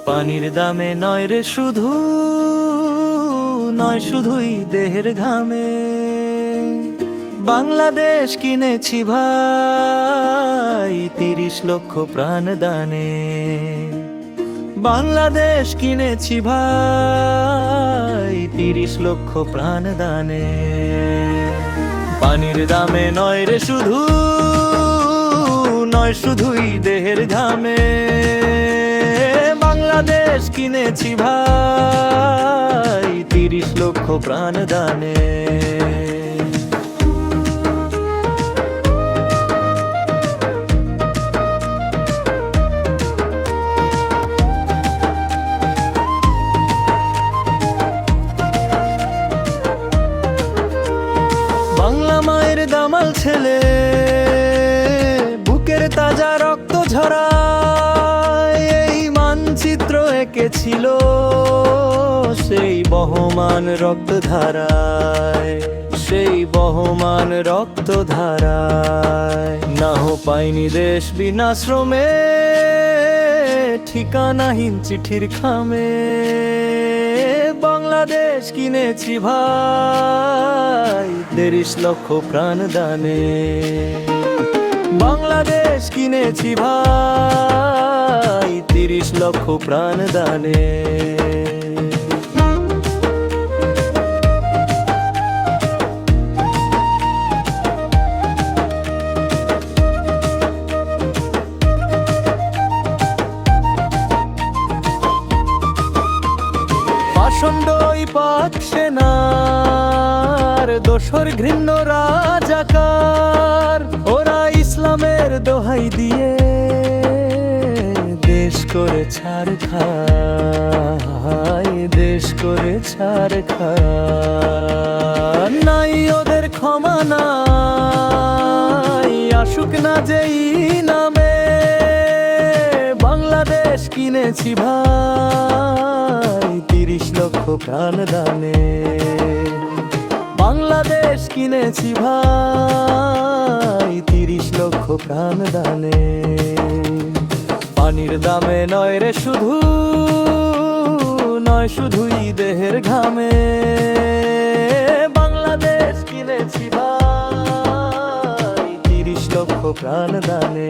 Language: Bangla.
পানির দামে নয় রে শুধু, নয় শুধুই দেহের ঘামে। বাংলাদেশ কিনেছি ভাই 30 লক্ষ প্রাণ দানে। বাংলাদেশ কিনেছি ভাই 30 লক্ষ প্রাণ দানে। পানির দামে নয় রে শুধু, নয় শুধুই দেহের ঘামে। বাংলাদেশ কিনেছি ভাই 30 লক্ষ প্রাণ দানে। বাংলা মায়ের দামাল ছেলে বুকের তাজা রক্ত ঝরায় এই মানচিত্র এঁকেছিল সেই বহমান রক্তধারায়, সেই বহমান রক্তধারায়। নাহ পাইনি দেশ বিনা শ্রমে, ঠিকানাহীন চিঠির খামে। বাংলাদেশ কিনেছি ভাই 30 লক্ষ প্রাণ দানে। বাংলাদেশ কিনেছি ভাই 30 লক্ষ প্রাণ দানে। পাষণ্ডই পাক সেনার দোসর ঘৃণ্য রাজাকার, ওরা ইসলামের দোহাই দিয়ে দেশ করে ছারখার, দেশ করে ছারখার। নাই ওদের ক্ষমা নাই, আসুক না যেই নামে। বাংলাদেশ কিনেছি ভাই 30 লক্ষ প্রাণ দানে। বাংলাদেশ কিনেছি ভাই 30 লক্ষ প্রাণ দানে। পানির দামে নয় রে শুধু, নয় শুধুই দেহের ঘামে। বাংলাদেশ কিনেছি ভাই 30 লক্ষ প্রাণ দানে।